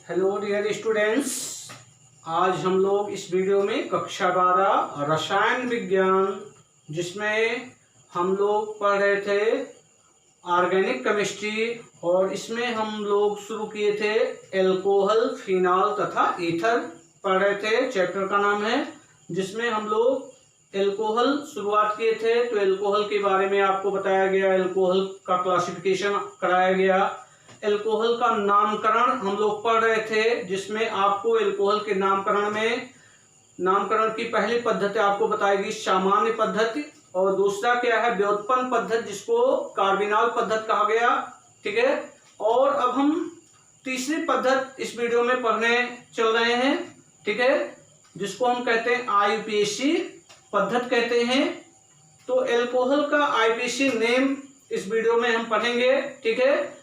Hello dear students, आज हम लोग इस वीडियो में कक्षा 12 रसायन विज्ञान जिसमें हम लोग पढ़ रहे थे ऑर्गेनिक केमिस्ट्री, और इसमें हम लोग शुरू किए थे एल्कोहल, फिनॉल तथा ईथर पढ़ रहे थे। चैप्टर का नाम है जिसमें हम लोग एल्कोहल शुरुआत किए थे। तो एल्कोहल के बारे में आपको बताया गया, एल्कोहल का क्लासिफिकेशन कराया गया, एल्कोहल का नामकरण हम लोग पढ़ रहे थे जिसमें आपको एल्कोहल के नामकरण की पहली पद्धति आपको बताएगी सामान्य पद्धति, और दूसरा क्या है व्युत्पन्न पद्धति जिसको कार्बिनॉल पद्धति कहा गया। ठीक है, और अब हम तीसरी पद्धति इस वीडियो में पढ़ने चल रहे हैं। ठीक है, जिसको हम कहते हैं आईयूपीएसी पद्धति कहते हैं। तो एल्कोहल का आईयूपीएसी नेम इस वीडियो में हम पढ़ेंगे। ठीक है,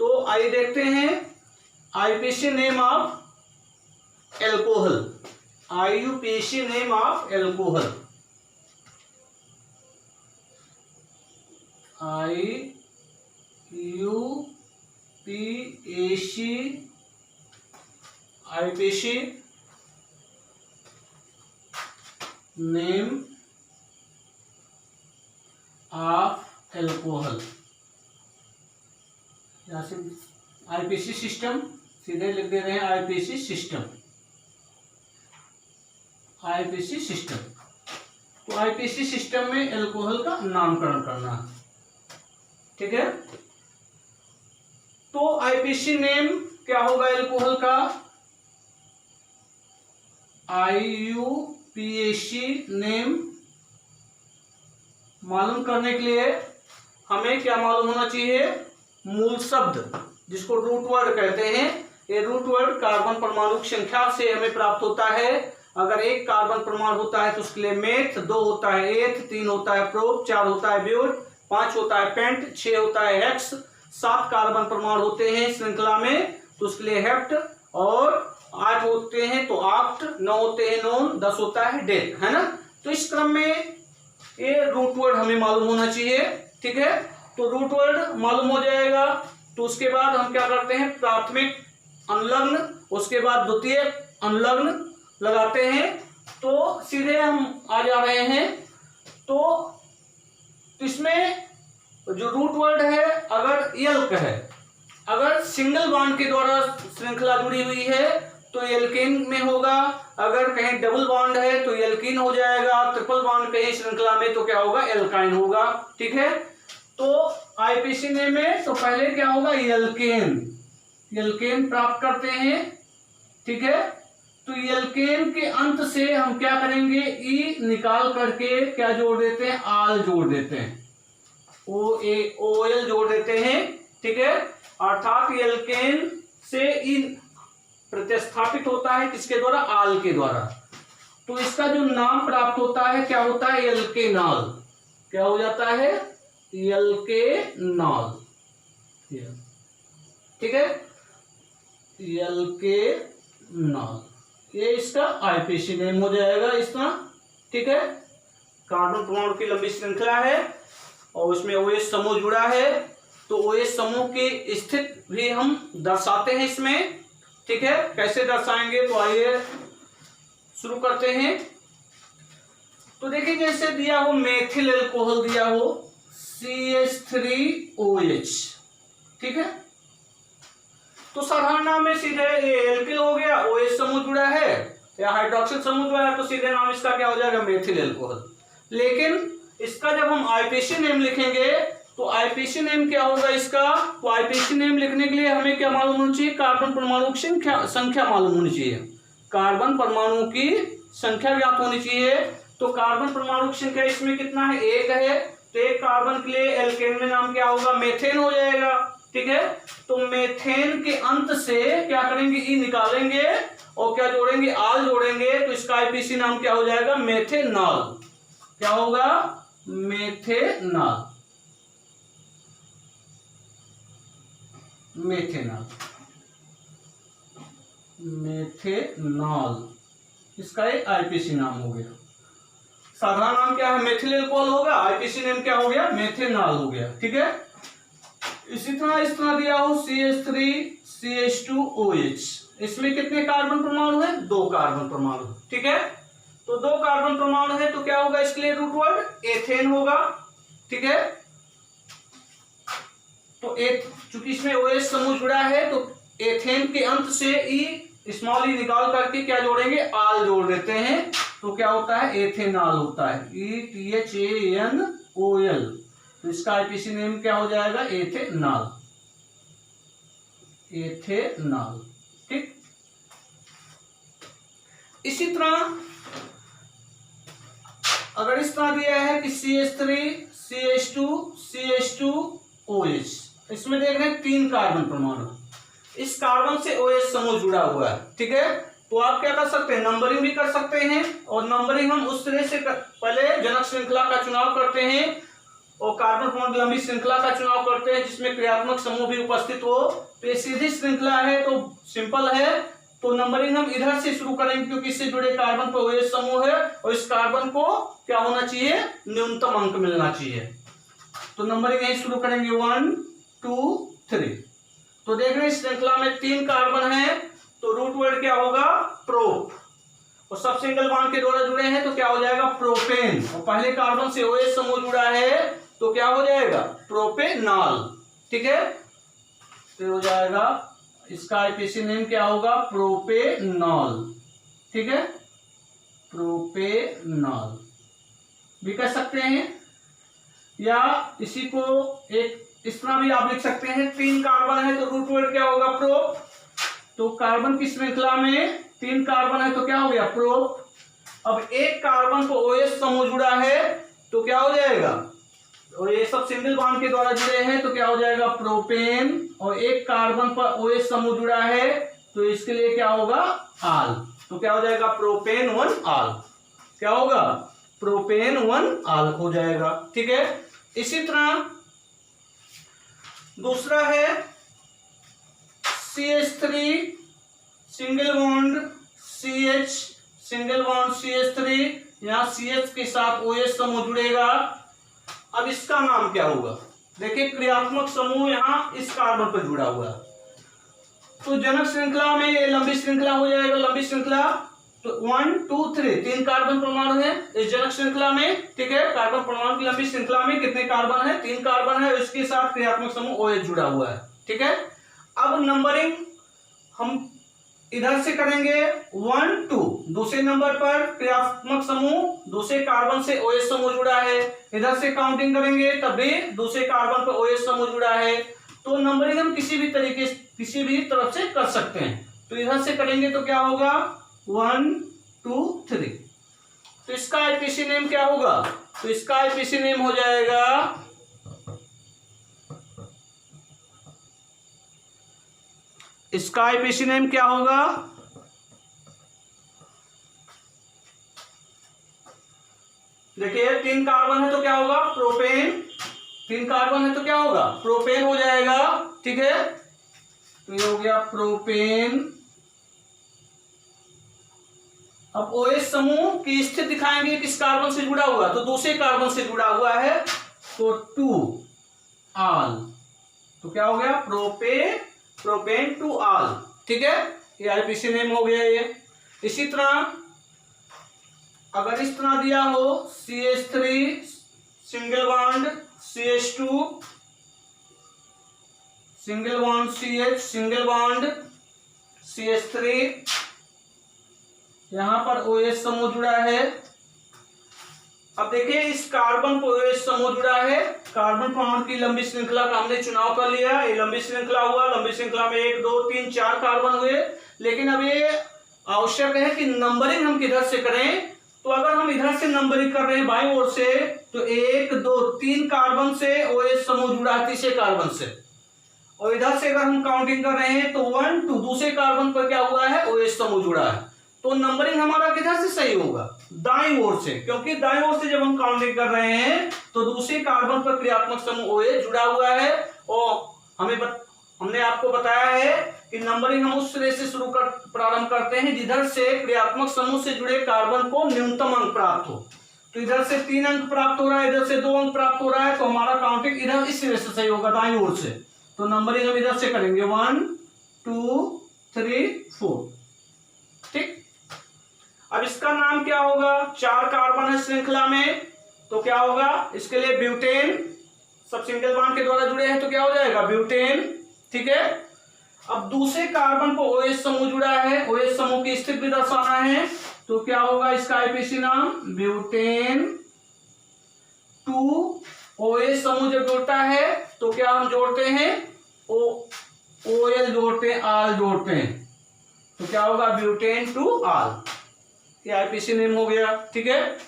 तो आइए देखते हैं IUPAC name of alcohol. IUPAC name of alcohol, IUPAC name of alcohol. यहाँ से आईपीसी सिस्टम सीधे लिख दे रहे हैं, आईपीसी सिस्टम, आईपीसी सिस्टम। तो आईपीसी सिस्टम में एल्कोहल का नामकरण करना। ठीक है, तो आईपीसी नेम क्या होगा एल्कोहल का? आईयूपीएसी नेम मालूम करने के लिए हमें क्या मालूम होना चाहिए? मूल शब्द जिसको रूट वर्ड कहते हैं। ये रूट वर्ड कार्बन परमाणु की संख्या से हमें प्राप्त होता है। अगर एक कार्बन परमाणु होता है तो उसके लिए मेथ, 2 होता है एथ, 3 होता है प्रोप, 4 होता है ब्यूट, 5 होता है पेंट, 6 होता है हेक्स, 7 कार्बन परमाणु होते हैं श्रृंखला में तो उसके लिए हेप्ट, और 8 होते हैं तो ऑक्ट, 9 होते हैं नोन, 10 होता है डेक, है ना। तो इस क्रम में ये रूट वर्ड हमें मालूम होना चाहिए। ठीक है, तो रूट वर्ड मालूम हो जाएगा तो उसके बाद हम क्या करते हैं? प्राथमिक अनुलग्न, उसके बाद द्वितीय अनुलग्न लगाते हैं। तो सीधे हम आ जा रहे हैं। तो इसमें जो रूट वर्ड है, अगर एल्क है, अगर सिंगल बॉन्ड के द्वारा श्रृंखला जुड़ी हुई है तो एल्केन में होगा। अगर कहीं डबल बॉन्ड है तो एल्कीन हो जाएगा। ट्रिपल बॉन्ड कहीं श्रृंखला में तो क्या होगा? एल्काइन होगा। ठीक है, तो आईपीसी नेम में तो पहले क्या होगा? एल्केन, एल्केन प्राप्त करते हैं। ठीक है, तो एल्केन के अंत से हम क्या करेंगे? ई निकाल करके क्या जोड़ देते हैं? आल जोड़ देते हैं, OAL जोड़ देते हैं। ठीक है, अर्थात एल्केन से ई प्रतिस्थापित होता है किसके द्वारा? आल के द्वारा। तो इसका जो नाम प्राप्त होता है क्या होता है? एल्केनॉल। क्या हो जाता है? एल्केनॉल। ठीक है, एल्केनॉल, ये इसका आईपीसी नेम हो जाएगा इसका। ठीक है, कार्बन परमाणु की लंबी श्रृंखला है और उसमें OH समूह जुड़ा है, तो OH समूह की स्थिति भी हम दर्शाते हैं इसमें। ठीक है, कैसे दर्शाएंगे? तो आइए शुरू करते हैं। तो देखिए, जैसे दिया हो मेथिल एल्कोहल, दिया हो CH3OH। ठीक है, तो साधारण नाम में सीधे ये एल्किल हो गया, OH समूह जुड़ा है या हाइड्रोक्सिल समूह जुड़ा है तो सीधे नाम इसका क्या हो जाएगा? Methyl alcohol. लेकिन इसका जब हम आईपीसी नेम लिखेंगे तो आईपीसी नेम क्या होगा इसका? तो आईपीसी नेम लिखने के लिए हमें क्या मालूम होना चाहिए? कार्बन परमाणु की संख्या मालूम होनी चाहिए। कार्बन परमाणु की संख्या ज्ञात होनी चाहिए। तो कार्बन परमाणु की संख्या इसमें कितना है? 1 है। तो एक कार्बन के लिए एल्केन में नाम क्या होगा? मेथेन हो जाएगा। ठीक है, तो मेथेन के अंत से क्या करेंगे? ई निकालेंगे और क्या जोड़ेंगे? आल जोड़ेंगे। तो इसका आईपीसी नाम क्या हो जाएगा? मेथेनॉल। क्या होगा? मेथेनॉल, मेथेनॉल, मेथेनॉल, इसका एक आईपीसी नाम हो गया। साधारण नाम क्या है? मेथिल एल्कोहल होगा, आईपीसी नेम क्या हो गया? मेथेनॉल हो गया। ठीक है, इसी तरह इस तरह दिया हो CH3CH2OH, इसमें कितने कार्बन परमाणु है? 2 कार्बन परमाणु। ठीक है, तो 2 कार्बन परमाणु है तो क्या होगा इसके लिए रूट वर्ड? एथेन होगा। ठीक है, तो चूंकि इसमें OH समूह जुड़ा है तो एथेन के अंत से स्मॉल ई निकाल करके क्या जोड़ेंगे? आल जोड़ देते हैं, तो क्या होता है? एथेनॉल होता है, ETHANOL। तो इसका आईपीसी नेम क्या हो जाएगा? Ethanol, ethanol. ठीक, इसी तरह अगर इस तरह दिया है कि CH3 CH2 CH2OH, इसमें देख रहे हैं 3 कार्बन परमाणु, इस कार्बन से OH समूह जुड़ा हुआ है। ठीक है, तो आप क्या कर सकते हैं? नंबरिंग भी कर सकते हैं, और नंबरिंग हम उस तरह से पहले जनक श्रृंखला का चुनाव करते हैं और कार्बन परमाणु की लंबी श्रृंखला का चुनाव करते हैं जिसमें क्रियात्मक समूह भी उपस्थित हो। तो ये सीधी श्रृंखला है तो सिंपल है, तो नंबरिंग हम इधर से शुरू करेंगे क्योंकि इससे जुड़े कार्बन पर OH समूह है और इस कार्बन को क्या होना चाहिए? न्यूनतम अंक मिलना चाहिए। तो नंबरिंग यही शुरू करेंगे 1 2 3। तो देख रहे हैं श्रृंखला में 3 कार्बन है तो रूट वर्ड क्या होगा? प्रोप, और सब सिंगल बॉन्ड के द्वारा जुड़े हैं तो क्या हो जाएगा? प्रोपेन, और पहले कार्बन से OH समूह जुड़ा है तो क्या हो जाएगा? प्रोपेनॉल। ठीक है, तो हो जाएगा इसका आईपीसी नेम क्या होगा? प्रोपेनॉल। ठीक है, प्रोपेनॉल भी कह सकते हैं, या इसी को एक इस तरह भी आप लिख सकते हैं। 3 कार्बन है तो रूट वर्ड क्या होगा? प्रोप। तो कार्बन की श्रृंखला में 3 कार्बन है तो क्या हो गया? प्रोप। अब एक कार्बन को OH समूह जुड़ा है तो क्या हो जाएगा? और ये सब सिंगल बॉन्ड के द्वारा जुड़े हैं तो क्या हो जाएगा? प्रोपेन, और एक कार्बन पर OH समूह जुड़ा है तो इसके लिए क्या होगा? आल। तो क्या हो जाएगा? प्रोपेन 1 आल। क्या होगा? प्रोपेन 1 आल हो जाएगा। ठीक है, इसी तरह दूसरा है CH3 single bond CH, single bond CH3, यहां CH के साथ OH समूह जुड़ेगा। अब इसका नाम क्या होगा? देखिए क्रियात्मक समूह यहां इस कार्बन पर जुड़ा हुआ है तो जनक श्रृंखला में ये लंबी श्रृंखला हो जाएगा। लंबी श्रृंखला तो 1 2 3 3 कार्बन परमाणु है इस जनक श्रृंखला में। ठीक है, कार्बन परमाणु की लंबी श्रृंखला में कितने कार्बन है? 3 कार्बन है, इसके साथ क्रियात्मक समूह OH जुड़ा हुआ है। ठीक है, अब नंबरिंग हम इधर से करेंगे 1 2, दूसरे नंबर पर क्रियात्मक समूह दूसरे कार्बन से OH समूह जुड़ा है, इधर से काउंटिंग करेंगे तब भी दूसरे कार्बन पर OH समूह जुड़ा है। तो नंबरिंग हम किसी भी तरीके किसी भी तरफ से कर सकते हैं। तो इधर से करेंगे तो क्या होगा? 1 2 3। तो इसका आईपीसी नेम क्या होगा? तो इसका आईपीसी नेम हो जाएगा इसका आईपीसी नेम क्या होगा? देखिए 3 कार्बन है तो क्या होगा? प्रोपेन। 3 कार्बन है तो क्या होगा? प्रोपेन हो जाएगा। ठीक है, तो ये हो गया प्रोपेन। अब OH समूह की स्थिति दिखाएंगे किस कार्बन से जुड़ा हुआ, तो दूसरे कार्बन से जुड़ा हुआ है तो 2 आल। तो क्या हो गया? प्रोपेन 2 आल। ठीक है, ये आईपीसी नेम हो गया ये। इसी तरह अगर इस तरह दिया हो CH3 single bond CH2 single bond CH single bond CH3, यहां पर OH समूह जुड़ा है। अब देखिए इस कार्बन पर OH समूह जुड़ा है, कार्बन परमाणु की लंबी श्रृंखला का हमने चुनाव कर लिया। ये लंबी श्रृंखला हुआ, लंबी श्रृंखला में 1 2 3 4 कार्बन हुए। लेकिन अब ये आवश्यक है कि नंबरिंग हम किधर से करें। तो अगर हम इधर से नंबरिंग कर रहे हैं बाईं ओर से तो 1 2 3 कार्बन से OH समूह जुड़ा है तीसरे कार्बन से, और इधर से अगर हम काउंटिंग कर रहे हैं तो 1 2 दूसरे कार्बन पर क्या हुआ है? OH समूह जुड़ा है। तो नंबरिंग हमारा किधर से सही होगा? दाईं ओर से, क्योंकि दाईं ओर से जब हम काउंटिंग कर रहे हैं तो दूसरे कार्बन पर क्रियात्मक समूह OH जुड़ा हुआ है। और हमने आपको बताया है कि नंबरिंग हम उस तरह से प्रारंभ करते हैं जिधर से क्रियात्मक समूह से जुड़े कार्बन को न्यूनतम अंक प्राप्त हो। तो इधर से 3 अंक प्राप्त हो रहा है, इधर से 2 अंक प्राप्त हो रहा है, तो हमारा काउंटिंग इधर इस तरह से सही होगा दाईं ओर से। तो नंबरिंग हम इधर से करेंगे 1 2 3 4। ठीक, अब इसका नाम क्या होगा? 4 कार्बन है श्रृंखला में, तो क्या होगा? इसके लिए ब्यूटेन, सब सिंगल बॉन्ड के द्वारा जुड़े हैं तो क्या हो जाएगा? ब्यूटेन। ठीक है, अब दूसरे कार्बन पर OH समूह जुड़ा है, OH समूह की स्थिति भी दर्शाना है, तो क्या होगा इसका आईपीसी नाम? ब्यूटेन 2। OH समूह जब जुड़ता है तो क्या हम जोड़ते हैं? OL जोड़ते हैं, आल जोड़ते हैं, तो क्या होगा? ब्यूटेन 2 आल। ये आईपीसी नेम हो गया। ठीक है,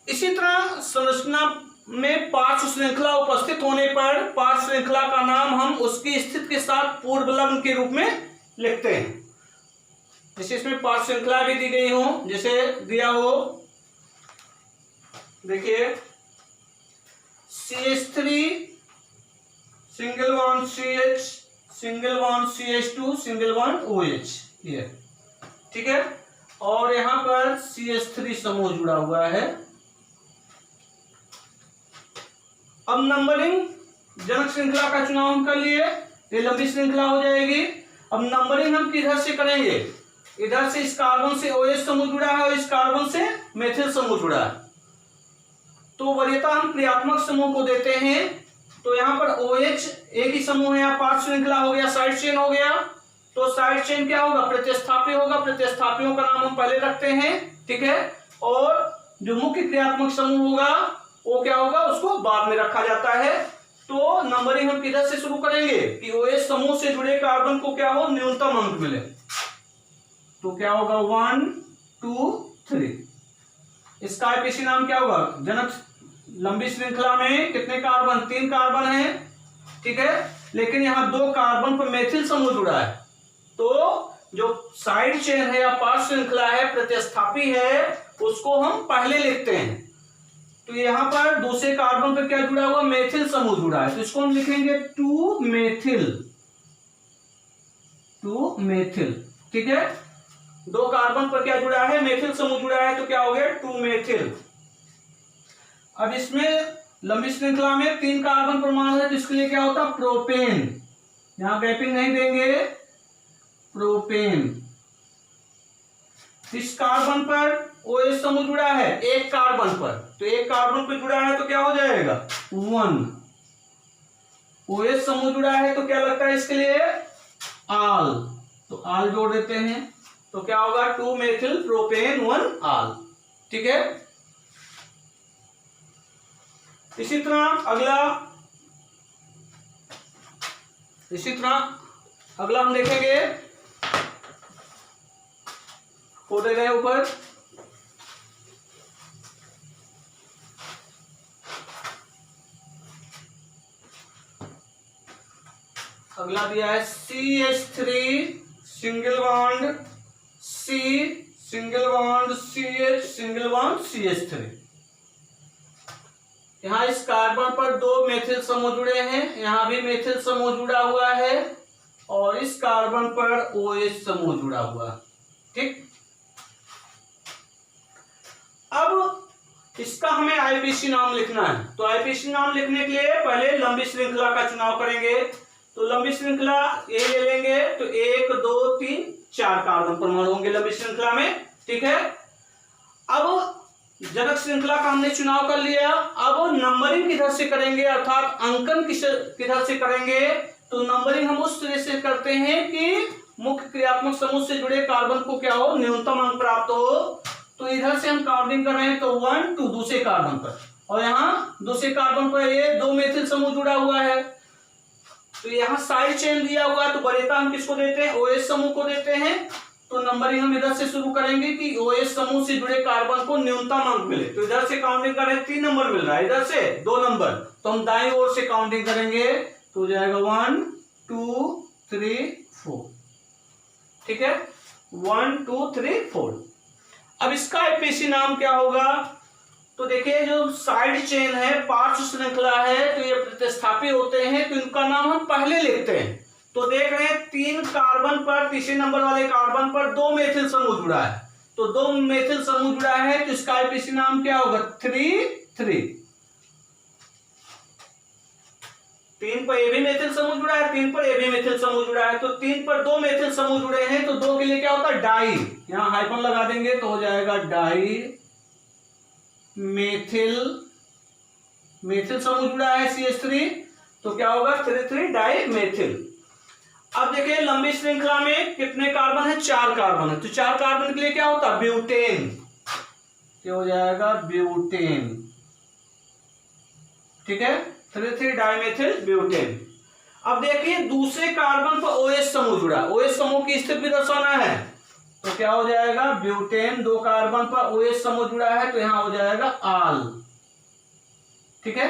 इसी तरह संरचना में पार्श्व श्रृंखला उपस्थित होने पर पार्श्व श्रृंखला का नाम हम उसकी स्थिति के साथ पूर्व लग्न के रूप में लिखते हैं। जैसे इसमें पार्श्व श्रृंखला भी दी गई हो, जैसे दिया हो, देखिए CH3 single bond CH, single bond CH2, single bond OH, ये। ठीक है, और यहां पर CH3 समूह जुड़ा हुआ है। अब नंबरिंग जनक श्रृंखला का चुनाव हम कर लिए, ये लंबी श्रृंखला हो जाएगी। अब नंबरिंग हम किधर से करेंगे? इधर से इस कार्बन से OH समूह जुड़ा है और इस कार्बन से मेथिल समूह जुड़ा है, तो वरीयता हम क्रियात्मक समूह को देते हैं। तो यहां पर OH एक ही समूह है, पार्श्व श्रृंखला हो गया, साइड चेन हो गया, तो साइड चेन क्या होगा? प्रतिस्थापी होगा, प्रतिस्थापियों का नाम हम पहले रखते हैं। ठीक है, और जो मुख्य क्रियात्मक समूह होगा वो क्या होगा? उसको बाद में रखा जाता है। तो नंबरिंग हम किधर से शुरू करेंगे कि OH समूह से जुड़े कार्बन को क्या हो? न्यूनतम अंक मिले, तो क्या होगा? 1 2 3। इसका आईपीसी नाम क्या होगा? जनक लंबी श्रृंखला में कितने कार्बन? 3 कार्बन है। ठीक है, लेकिन यहां 2 कार्बन पर मेथिल समूह जुड़ा है, तो जो साइड चेन है या पार्श्व श्रृंखला है, प्रतिस्थापी है, उसको हम पहले लिखते हैं। तो यहां पर दूसरे कार्बन पर क्या जुड़ा हुआ? मेथिल समूह जुड़ा है, तो इसको हम लिखेंगे 2 मेथिल, 2 मेथिल। ठीक है, 2 कार्बन पर क्या जुड़ा है? मेथिल समूह जुड़ा है, तो क्या हो गया? 2 मेथिल। अब इसमें लंबी श्रृंखला में 3 कार्बन परमाणु है, तो इसके लिए क्या होता? प्रोपेन, यहां गैपिंग नहीं देंगे, प्रोपेन। इस कार्बन पर OH समूह जुड़ा है एक कार्बन पर, तो एक कार्बन पर जुड़ा है तो क्या हो जाएगा? 1। OH समूह जुड़ा है तो क्या लगता है इसके लिए? आल, तो आल जोड़ देते हैं, तो क्या होगा? 2 मेथिल प्रोपेन 1 आल। ठीक है, इसी तरह अगला हम देखेंगे, को दे रहे ऊपर, अगला दिया है CH3 single bond C, single bond CH, single bond CH3। यहां इस कार्बन पर 2 मेथिल समूह जुड़े हैं, यहां भी मेथिल समूह जुड़ा हुआ है, और इस कार्बन पर OH समूह जुड़ा हुआ है। ठीक, अब इसका हमें आईपीसी नाम लिखना है, तो आईपीसी नाम लिखने के लिए पहले लंबी श्रृंखला का चुनाव करेंगे। तो लंबी श्रृंखला ए ले लेंगे, तो 1 2 3 4 कार्बन परमाणु होंगे लंबी श्रृंखला में। ठीक है, अब जनक श्रृंखला का हमने चुनाव कर लिया, अब नंबरिंग किधर से करेंगे, अर्थात अंकन किधर से करेंगे? तो नंबरिंग हम उस तरह से करते हैं कि मुख्य क्रियात्मक समूह से जुड़े कार्बन को क्या हो? न्यूनतम अंक प्राप्त हो। तो इधर से हम काउंटिंग कर रहे हैं, तो 1 2 दूसरे कार्बन पर, और यहाँ दूसरे कार्बन पर ये 2 मेथिल समूह जुड़ा हुआ है, तो यहाँ साइड चेन दिया हुआ है, तो वरीयता हम किसको देते हैं? OH समूह को देते हैं। तो नंबरिंग हम इधर से शुरू करेंगे कि OH समूह से जुड़े कार्बन को न्यूनतम अंक मिले, तो इधर से काउंटिंग करें 3 नंबर मिल रहा है, इधर से 2 नंबर, तो हम दाईं ओर से काउंटिंग करेंगे, तो हो जाएगा 1 2 3 4। ठीक है, 1 2 3 4। अब इसका आईपीसी नाम क्या होगा? तो देखिए, जो साइड चेन है, पार्श्व श्रृंखला है, तो ये प्रतिस्थापी होते हैं, तो इनका नाम हम पहले लिखते हैं। तो देख रहे हैं 3 कार्बन पर, तीसरे नंबर वाले कार्बन पर 2 मेथिल समूह जुड़ा है, तो 2 मेथिल समूह जुड़ा है, तो इसका आईपीसी नाम क्या होगा? 3 3। 3 पर ए भी मेथिल समूह जुड़ा है, 3 पर ए भी मेथिल समूह जुड़ा है, तो 3 पर 2 मेथिल समूह जुड़े हैं, तो 2 के लिए क्या होता है डाई, यहां हाइफन लगा देंगे तो हो जाएगा डाई मेथिल, मेथिल समूह जुड़ा है CH3, तो क्या होगा 3 डाई मेथिल। अब देखिए लंबी श्रृंखला में कितने कार्बन है, 4 कार्बन है, तो 4 कार्बन के लिए क्या होता है ब्यूटेन, क्या हो जाएगा ब्यूटेन, ठीक है 3 डाइमेथिल ब्यूटेन। अब देखिए दूसरे कार्बन पर OH समूह जुड़ा, OH समूह की स्थिति भी दर्शाना है, तो क्या हो जाएगा ब्यूटेन, 2 कार्बन पर OH समूह जुड़ा है, तो यहां हो जाएगा आल, ठीक है,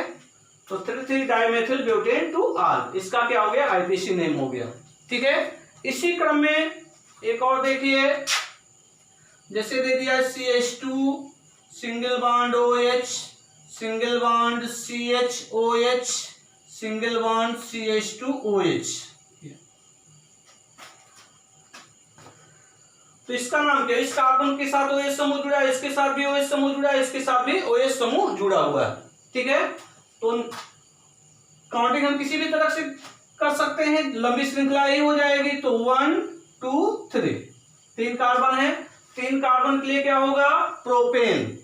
तो 3 डाइमेथिल ब्यूटेन टू आल, इसका क्या हो गया IPC नेम हो गया, ठीक है। इसी क्रम में एक और देखिए, जैसे दे दिया CH2 single bond OH, single bond CHOH, single bond CH2OH, तो इसका नाम क्या है, इस कार्बन के साथ OH समूह जुड़ा है, इसके साथ भी OH समूह जुड़ा है, इसके साथ भी OH समूह जुड़ा हुआ है, ठीक है। तो काउंटिंग हम किसी भी तरह से कर सकते हैं, लंबी श्रृंखला ही हो जाएगी, तो 1 2 3, 3 कार्बन है, 3 कार्बन के लिए क्या होगा प्रोपेन।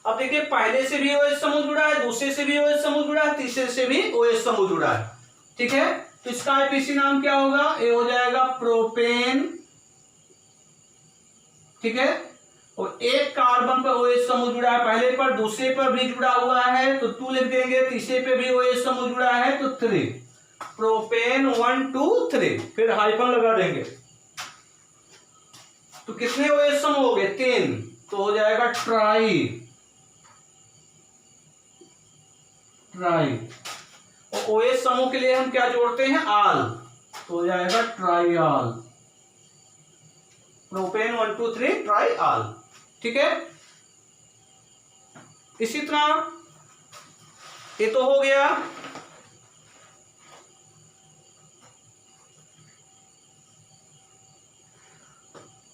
अब देखिए पहले से भी OH समूह जुड़ा है, दूसरे से भी OH समूह जुड़ा है, तीसरे से भी OH समूह जुड़ा है, ठीक है, तो इसका IPC नाम क्या होगा, ये हो जाएगा प्रोपेन, ठीक है। और एक कार्बन पर OH समूह जुड़ा है, पहले पर दूसरे पर भी जुड़ा हुआ है तो 2 लिख देंगे, तीसरे पे भी OH समूह जुड़ा है तो 3, प्रोपेन 1 2 3, फिर हाइफन लगा देंगे, तो कितने OH समूह हो गए 3, तो हो जाएगा ट्राई, ट्राई, और OH समूह के लिए हम क्या जोड़ते हैं आल, तो हो जाएगा ट्राईआल, प्रोपेन 1 2 3 ट्राईआल, ठीक है। इसी तरह ये तो हो गया,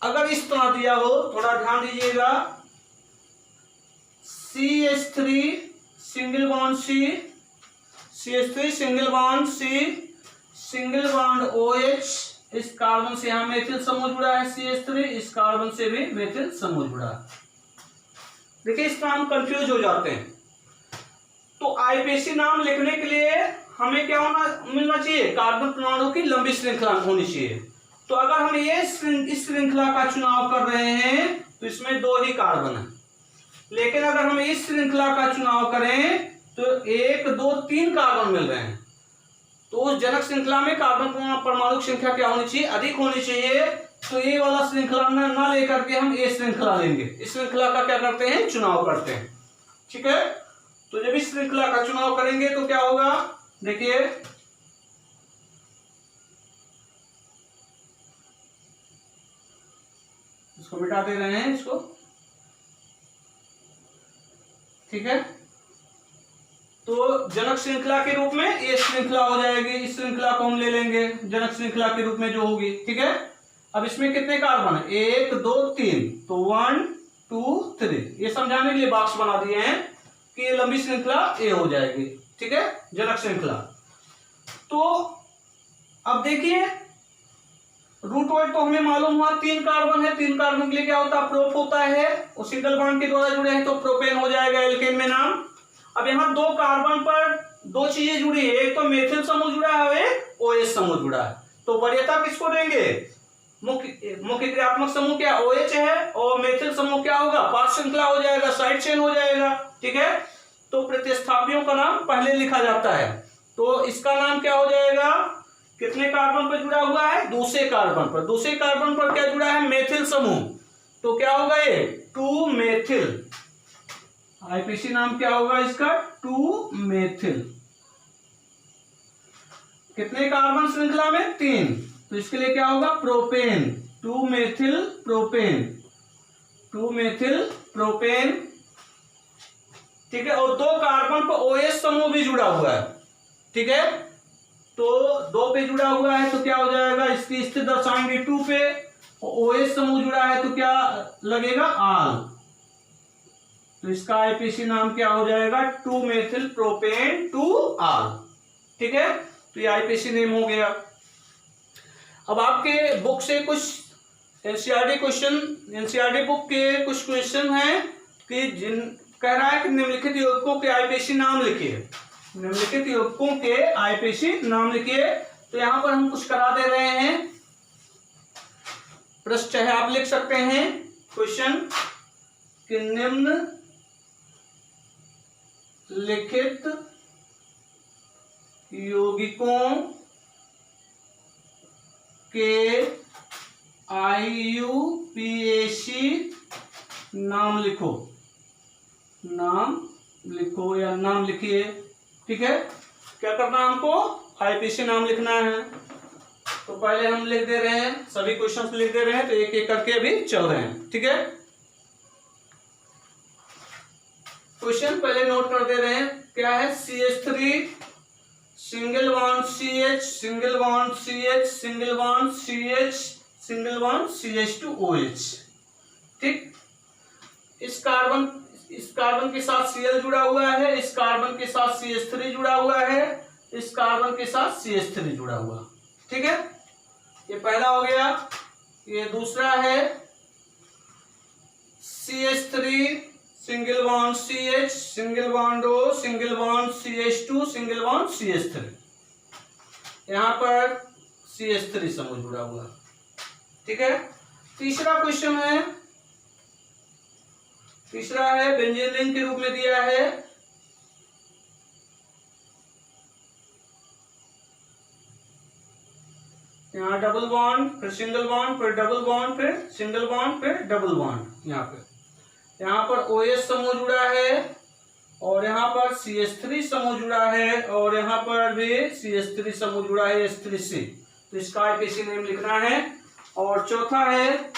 अगर इस तरह दिया हो, थोड़ा ध्यान दीजिएगा, CH3 single bond C, CH3 single bond C, single bond OH, इस कार्बन से यहां मेथिल समूह जुड़ा है CH3, इस कार्बन से भी मेथिल समूह जुड़ा है। देखिए इस तरह हम कंफ्यूज हो जाते हैं, तो IPC नाम लिखने के लिए हमें क्या मिलना चाहिए, कार्बन परमाणु की लंबी श्रृंखला होनी चाहिए। तो अगर हम इस श्रृंखला का चुनाव कर रहे हैं तो इसमें 2 ही कार्बन है, लेकिन अगर हम इस श्रृंखला का चुनाव करें तो 1 2 3 कार्बन मिल रहे हैं, तो उस जनक श्रृंखला में कार्बन परमाणु की संख्या क्या होनी चाहिए, अधिक होनी चाहिए, तो ये वाला श्रृंखला में ना लेकर के हम ये श्रृंखला लेंगे, इस श्रृंखला का क्या करते हैं चुनाव करते हैं, ठीक है। तो जब इस श्रृंखला का चुनाव करेंगे तो क्या होगा, देखिए इसको मिटा दे रहे हैं इसको, ठीक है, तो जनक श्रृंखला के रूप में ये श्रृंखला हो जाएगी, इस श्रृंखला को हम ले लेंगे जनक श्रृंखला के रूप में जो होगी, ठीक है। अब इसमें कितने कार्बन है 1 2 3, तो 1 2 3, ये समझाने के लिए बॉक्स बना दिए हैं कि ये लंबी श्रृंखला ए हो जाएगी, ठीक है, जनक श्रृंखला। तो अब देखिए रूट वर्ड तो हमें मालूम हुआ 3 कार्बन है, 3 कार्बन के लिए क्या होता है प्रोप होता है, और सिंगल बॉन्ड के द्वारा जुड़े हैं तो प्रोपेन हो जाएगा एल्केन में नाम। अब यहाँ 2 कार्बन पर 2 चीजें जुड़ी है, एक तो मेथिल समूह जुड़ा है, एक OH समूह जुड़ा है, तो वरीयता किसको देंगे, मुख्य क्रियात्मक समूह क्या OH है, और मेथिल समूह क्या होगा पार्श्व श्रृंखला हो जाएगा, साइड चेन हो जाएगा, ठीक है। तो प्रतिस्थापियों का नाम पहले लिखा जाता है, तो इसका नाम क्या हो जाएगा, कितने कार्बन पर जुड़ा हुआ है दूसरे कार्बन पर, दूसरे कार्बन पर क्या जुड़ा है मेथिल समूह, तो क्या होगा ये 2 मेथिल, IPC नाम क्या होगा इसका 2 मेथिल। कितने कार्बन श्रृंखला में 3, तो इसके लिए क्या होगा propane, 2 methyl propane, 2 methyl propane, ठीक है। और 2 कार्बन पर OH समूह भी जुड़ा हुआ है, ठीक है, तो 2 पे जुड़ा हुआ है तो क्या हो जाएगा, इसकी स्थिति दर्शाएंगे 2 पे, और OH समूह जुड़ा है तो क्या लगेगा आल, तो इसका IPC नाम क्या हो जाएगा 2 मेथिल प्रोपेन 2 आल, ठीक है। तो ये आईपीसी नेम हो गया। अब आपके बुक से कुछ एनसीईआरटी क्वेश्चन, एनसीईआरटी बुक के कुछ क्वेश्चन हैं कि जिन कह रहा है कि निम्नलिखित यौगिकों के आईपीसी नाम लिखिए, निम्नलिखित यौगिकों के आईपीसी नाम लिखिए। तो यहां पर हम कुछ करा दे रहे हैं, प्रश्न चाहे आप लिख सकते हैं क्वेश्चन कि निम्न लिखित यौगिकों के आईयूपीएसी नाम लिखो, नाम लिखो या नाम लिखिए। ठीक है, क्या करना है हमको, आईपीसी नाम लिखना है। तो पहले हम लिख दे रहे हैं, सभी क्वेश्चंस लिख दे रहे हैं, तो एक एक करके अभी चल रहे हैं। ठीक है, क्वेश्चन पहले नोट कर दे रहे हैं। क्या है, CH3 single bond CH, single bond CH, single bond CH, single bond CH2OH। ठीक, इस कार्बन के साथ Cl जुड़ा हुआ है, इस कार्बन के साथ CH3 जुड़ा हुआ है, इस कार्बन के साथ CH3 जुड़ा हुआ। ठीक है, ये पहला हो गया। ये दूसरा है CH3 single bond CH, single bond O, single bond CH2, single bond CH3, यहां पर CH3 समूह जुड़ा हुआ। ठीक है, तीसरा क्वेश्चन है, तीसरा है बेंजीन रिंग के रूप में दिया है। यहाँ डबल बॉन्ड, फिर सिंगल बॉन्ड, फिर डबल बॉन्ड, फिर सिंगल बॉन्ड, फिर डबल बॉन्ड। यहाँ पर OH समूह जुड़ा है और यहाँ पर CH3 समूह जुड़ा है और यहाँ पर भी CH3 समूह जुड़ा है, H3C। तो इसका आईपीसी नेम लिखना है। और चौथा है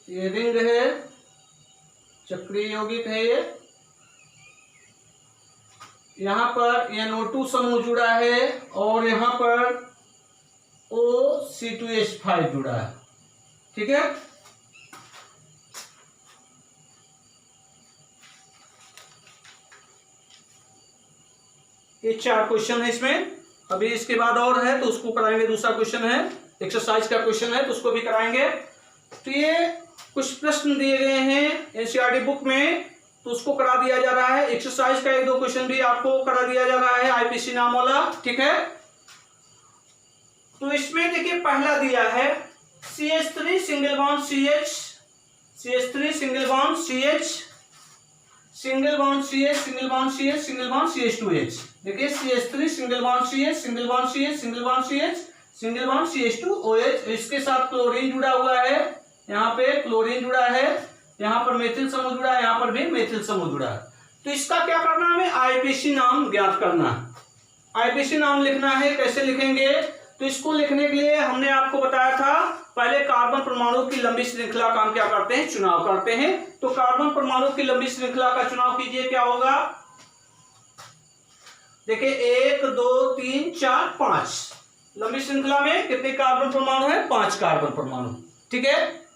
ये रिंग है, चक्रीय यौगिक है ये। यहाँ पर NO2 समूह जुड़ा है और यहाँ पर OC2H5 जुड़ा है। ठीक है, ये 4 क्वेश्चन है इसमें। अभी इसके बाद और है तो उसको कराएंगे, दूसरा क्वेश्चन है, एक्सरसाइज का क्वेश्चन है तो उसको भी कराएंगे। तो ये कुछ प्रश्न दिए गए हैं एनसीईआरटी बुक में, तो उसको करा दिया जा रहा है। एक्सरसाइज का 1-2 क्वेश्चन भी आपको करा दिया जा रहा है आईपीसी नाम वाला। ठीक है, तो इसमें देखिए पहला दिया है CH3 single bond CH, CH3 single bond CH, single bond CH, single bond CH, single bond CH2H। देखिए CH3 single bond CH, single bond CH, single bond CH, single bond CH2OH। इसके साथ क्लोरीन जुड़ा हुआ है, यहाँ पे chlorine जुड़ा है, यहाँ पर मेथिल समूह जुड़ा है, यहाँ पर भी मेथिल समूह जुड़ा है। तो इसका क्या करना है, हमें आईपीसी नाम ज्ञात करना है। आईपीसी नाम लिखना है, कैसे लिखेंगे, तो इसको लिखने के लिए हमने आपको बताया था पहले कार्बन परमाणु की लंबी श्रृंखला का हम क्या करते हैं, चुनाव करते हैं। तो कार्बन परमाणु की लंबी श्रृंखला का चुनाव कीजिए, क्या होगा, देखिए 1 2 3 4 5 लंबी श्रृंखला में कितने कार्बन परमाणु है, 5 कार्बन परमाणु। ठीक है,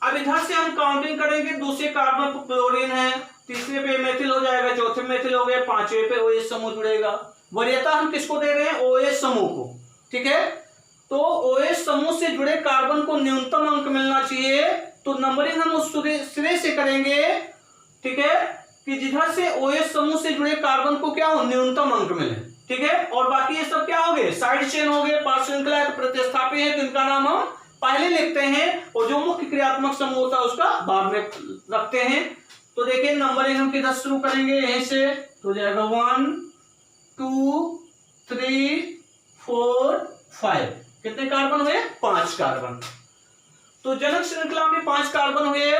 अब इधर से हम काउंटिंग करेंगे, दूसरे कार्बन पर क्लोरीन है, तीसरे पे मेथिल हो जाएगा, चौथे मेथिल हो गया, पांचवे पे OH समूह जुड़ेगा। वरीयता हम किसको दे रहे हैं, OH समूह को। ठीक है, तो OH समूह से जुड़े कार्बन को न्यूनतम अंक मिलना चाहिए, तो नंबरिंग हम उस सिरे से करेंगे। ठीक है, कि जिधर से OH समूह से जुड़े कार्बन को क्या हो, न्यूनतम अंक मिले। ठीक है, और बाकी ये सब क्या हो गए, साइड चेन हो गए, पार्श्व श्रृंखला है तो प्रतिस्थापी है, तो इनका नाम हम पहले लिखते हैं और जो मुख्य क्रियात्मक समूह होता है उसका बाद में रखते हैं। तो देखिए नंबरिंग हम किधर शुरू करेंगे, यहीं से तो जाएगा 1 2 3 4 5। कितने कार्बन हुए, 5 कार्बन। तो जनक श्रृंखला में 5 कार्बन हुए।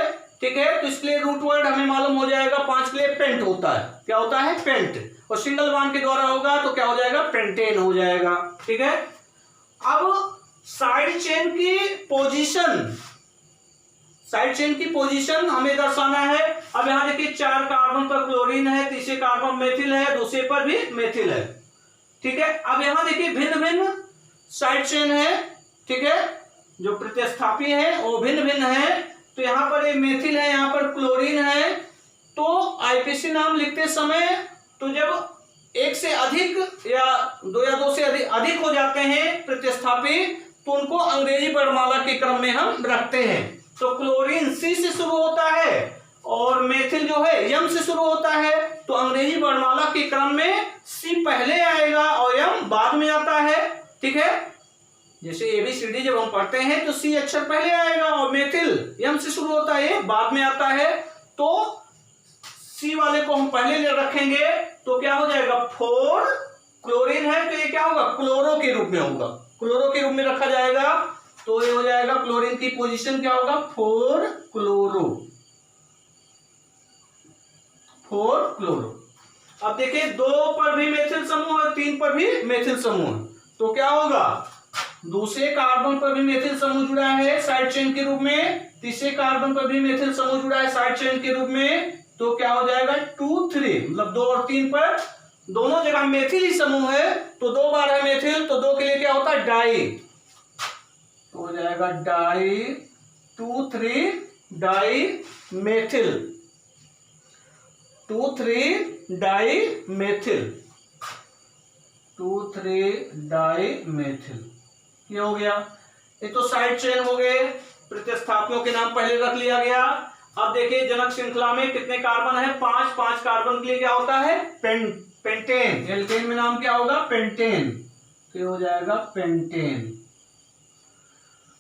ठीक है, तो इसके लिए रूट वर्ड हमें मालूम हो जाएगा, 5 के लिए पेंट होता है। क्या होता है, पेंट। और सिंगल बॉन्ड के द्वारा होगा तो क्या हो जाएगा, पेंटेन हो जाएगा। ठीक है, अब साइड चेन की पोजीशन, साइड चेन की पोजीशन हमें दर्शाना है। अब यहां देखिए 4 कार्बन पर क्लोरीन है, तीसरे कार्बन मेथिल है, दूसरे पर भी मेथिल है। ठीक है, अब यहां देखिए भिन्न भिन्न साइड चेन है। ठीक है, जो प्रतिस्थापी है वो भिन्न भिन्न है। तो यहाँ पर ये मेथिल है, यहाँ पर क्लोरीन है, तो आईपीसी नाम लिखते समय तो जब एक से अधिक या दो से अधिक हो जाते हैं प्रतिस्थापित, तो उनको अंग्रेजी वर्णमाला के क्रम में हम रखते हैं। तो क्लोरीन सी से शुरू होता है और मेथिल जो है यम से शुरू होता है, तो अंग्रेजी वर्णमाला के क्रम में सी पहले आएगा और यम बाद में आता है। ठीक है, जैसे ABCD जब हम पढ़ते हैं तो सी अक्षर पहले आएगा और मेथिल यम से शुरू होता है बाद में आता है, तो सी वाले को हम पहले रखेंगे तो क्या हो जाएगा 4 क्लोरीन है तो ये क्या होगा क्लोरो के रूप में होगा, क्लोरो के रूप में रखा जाएगा। तो ये हो जाएगा क्लोरीन की पोजीशन क्या होगा 4 क्लोरो, 4 क्लोरो। अब देखिए 2 पर भी मेथिल समूह है, 3 पर भी मेथिल समूह है, तो क्या होगा दूसरे कार्बन पर भी मेथिल समूह जुड़ा है साइड चेन के रूप में, तीसरे कार्बन पर भी मेथिल समूह जुड़ा है साइड चेन के रूप में, तो क्या हो जाएगा 2 3, मतलब 2 और 3 पर दोनों जगह मेथिल ही समूह है, तो 2 बार है मेथिल, तो 2 के लिए क्या होता है डाई, तो हो जाएगा di 2 3 di methyl, 2 3 di methyl, 2 3 di methyl. ये हो गया, ये तो साइड चेन हो गए, प्रतिस्थापियों के नाम पहले रख लिया गया। अब देखिए जनक श्रृंखला में कितने कार्बन है 5, 5 कार्बन के लिए क्या होता है पेंटेन, एल्केन में नाम क्या होगा पेंटेन, तो हो जाएगा पेंटेन,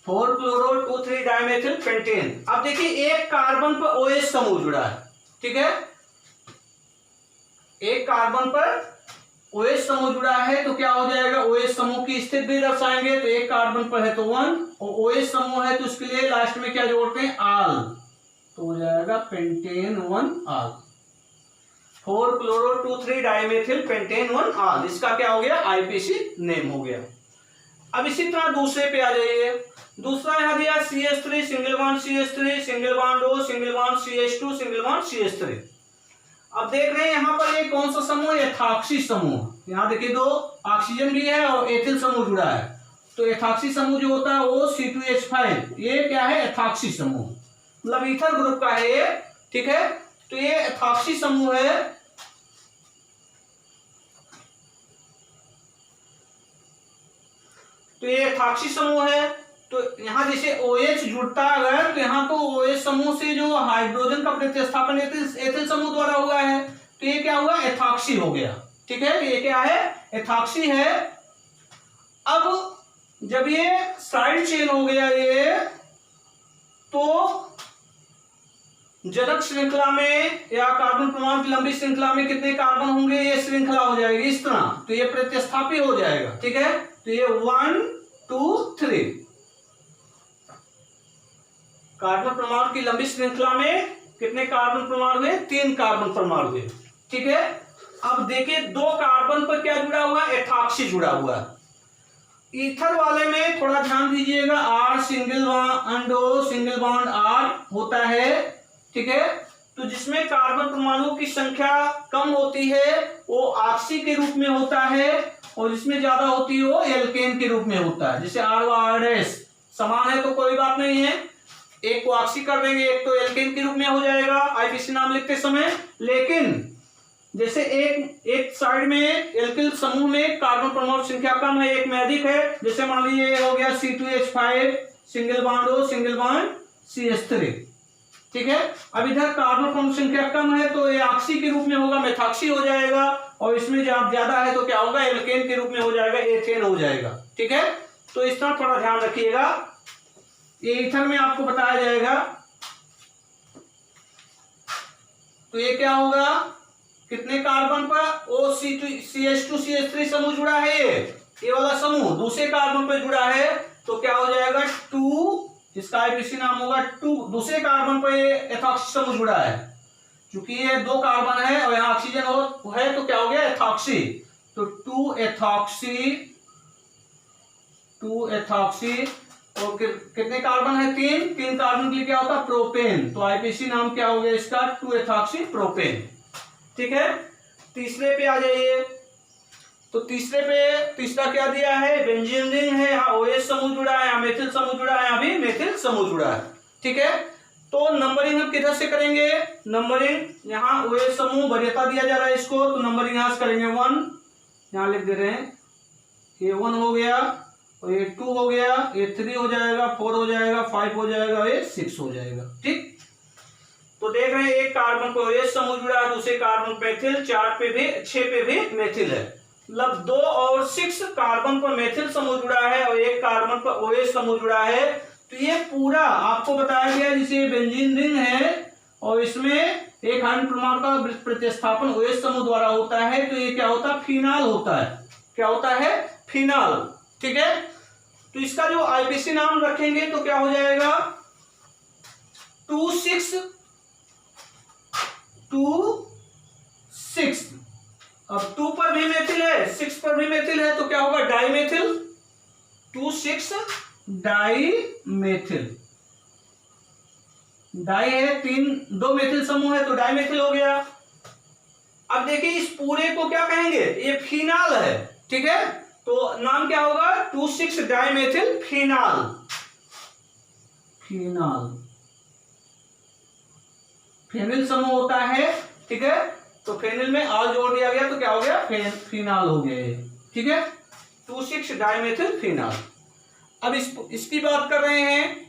4 क्लोरो 2 3 डाइमेथिल पेंटेन। अब देखिए एक कार्बन पर OH समूह जुड़ा है, ठीक है, एक कार्बन पर OH समूह जुड़ा है तो क्या हो जाएगा OH समूह की स्थिति भी दर्शाएंगे, तो एक कार्बन पर है तो 1 और OH समूह है तो उसके लिए लास्ट में क्या जोड़ते हैं आल, तो हो जाएगा पेंटेन 1 आल, 4 क्लोरो 2 3 डाइमेथिल पेंटेन 1 आल, इसका क्या हो गया आईपीसी नेम हो गया। अब इसी तरह दूसरे पे आ जाइए, दूसरा यहां दिया CH3 single bond CH3 single bond O single bond CH2 single bond CH3। अब देख रहे हैं यहाँ पर ये कौन सा समूह है एथॉक्सी समूह, यहाँ देखिए 2 ऑक्सीजन भी है और एथिल समूह जुड़ा है, तो एथॉक्सी समूह जो होता है वो C2H5, ये क्या है एथॉक्सी समूह, मतलब ईथर ग्रुप का है ये, ठीक है, तो ये एथॉक्सी समूह है। तो ये एथॉक्सी समूह है, तो यहां जैसे OH जुड़ता अगर तो यहाँ तो OH समूह से जो हाइड्रोजन का प्रतिस्थापन एथिल समूह द्वारा हुआ है, तो ये क्या हुआ एथॉक्सी हो गया, ठीक है, ये क्या है एथॉक्सी है। अब जब ये साइड चेन हो गया ये, तो जनक श्रृंखला में या कार्बन परमाणु की लंबी श्रृंखला में कितने कार्बन होंगे, ये श्रृंखला हो जाएगी इस तरह, तो ये प्रतिस्थापित हो जाएगा, ठीक है, तो ये 1 2 3 कार्बन परमाणु की लंबी श्रृंखला में कितने कार्बन परमाणु हुए 3 कार्बन परमाणु हुए, ठीक है। अब देखिए 2 कार्बन पर क्या जुड़ा हुआ है एथॉक्सी जुड़ा हुआ है, ईथर वाले में थोड़ा ध्यान दीजिएगा R single bond O single bond R होता है, ठीक है, तो जिसमें कार्बन परमाणु की संख्या कम होती है वो ऑक्सी के रूप में होता है और जिसमें ज्यादा होती है वो एल्केन के रूप में होता है, जैसे R और RS समान है तो कोई बात नहीं है, एक को ऑक्सी कर देंगे एक तो एल्केन के रूप में हो जाएगा आईपीसी नाम लिखते समय। लेकिन जैसे एक साइड में एल्किल समूह में कार्बन परमाणु संख्या कम है एक में अधिक है, जैसे मान लीजिए हो गया C2H5 single bond O single bond CH3, ठीक है। अब इधर कार्बन परमाणु संख्या कम है तो ये ऑक्सी के रूप में होगा मेथॉक्सी हो जाएगा, और इसमें जब ज्यादा है तो क्या होगा एल्केन के रूप में हो जाएगा एथेन हो जाएगा, ठीक है। तो इस तरह थोड़ा ध्यान रखिएगा, ये ईथर में आपको बताया जाएगा। तो ये क्या होगा कितने कार्बन पर OCH2 CH3 समूह जुड़ा है, ये वाला समूह दूसरे कार्बन पर जुड़ा है तो क्या हो जाएगा 2, इसका आईपीसी नाम होगा 2, दूसरे कार्बन पर ये एथॉक्सी समूह जुड़ा है, क्योंकि ये 2 कार्बन है और यहाँ ऑक्सीजन है तो क्या हो गया एथॉक्सी, तो 2 एथॉक्सी और कितने कार्बन है 3 कार्बन के लिए क्या होता है प्रोपेन, तो आईपीसी नाम क्या हो गया इसका 2 एथॉक्सी प्रोपेन, ठीक है। तीसरे पे आ जाइए, तो तीसरा क्या दिया है बेंजीन रिंग है, यहाँ OH समूह जुड़ा है, यहाँ मेथिल समूह जुड़ा है, यहाँ भी मेथिल समूह जुड़ा है, ठीक है। तो नंबरिंग हम किधर से करेंगे? नंबरिंग यहाँ OH समूह वरीयता दिया जा रहा है इसको, तो नंबरिंग यहाँ से करेंगे 1, यहाँ लिख दे रहे हैं, ये 1 हो गया, और ये 2 हो गया, ये 3 हो जाएगा, 4 हो जाएगा, 5 हो जाएगा, ये 6 हो जाएगा। ठीक, तो देख रहे हैं एक कार्बन पर OH समूह जुड़ा है, दूसरे कार्बन मेथिल, 4 पे भी 6 पे भी मेथिल है, मतलब 2 और 6 कार्बन पर मेथिल समूह जुड़ा है और एक कार्बन पर OH समूह जुड़ा है। तो ये पूरा आपको बताया गया जिसे बेंजीन रिंग है और इसमें एक हाइड्रोजन परमाणु का प्रतिस्थापन OH समूह द्वारा होता है, तो ये क्या होता है? फिनाल होता है। क्या होता है? फिनाल। ठीक है, तो इसका जो आईपीसी नाम रखेंगे तो क्या हो जाएगा? 2,6 अब 2 पर भी मेथिल है, 6 पर भी मेथिल है, तो क्या होगा? Dimethyl, 2,6 dimethyl. डाई है 2 मेथिल समूह है तो डाइमेथिल हो गया। अब देखिए इस पूरे को क्या कहेंगे? ये फिनाल है। ठीक है, तो नाम क्या होगा? 2,6 डाइमेथिल फिनाल। फिनाल फेनिल समूह होता है। ठीक है, तो फेनिल में आल जोड़ दिया गया तो क्या हो गया? फिनाल हो गया। ठीक है, 2,6 डाइमेथिल फिनाल। अब इसकी बात कर रहे हैं।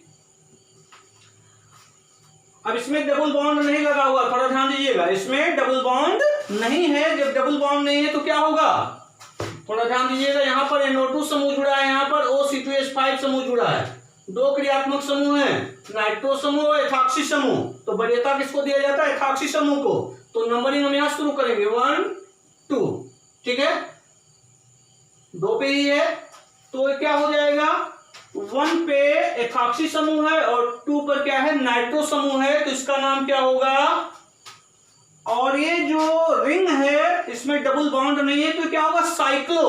अब इसमें डबल बॉन्ड नहीं लगा हुआ, थोड़ा ध्यान दीजिएगा, इसमें डबल बॉन्ड नहीं है। जब डबल बॉन्ड नहीं है तो क्या होगा? थोड़ा ध्यान दीजिएगा, यहाँ पर NO2 समूह जुड़ा है, यहाँ पर OC2H5 समूह जुड़ा है, 2 क्रियात्मक समूह है, नाइट्रो समूह, एथॉक्सी समूह। तो वरीयता किसको दिया जाता है? एथॉक्सी समूह को। तो नंबरिंग हम यहां शुरू करेंगे 1 2। ठीक है, 2 पे ही है, तो क्या हो जाएगा? 1 पे एथॉक्सी समूह है और 2 पर क्या है? नाइट्रो समूह है, तो इसका नाम क्या होगा? और ये जो रिंग है इसमें डबल बॉन्ड नहीं है तो क्या होगा? साइक्लो।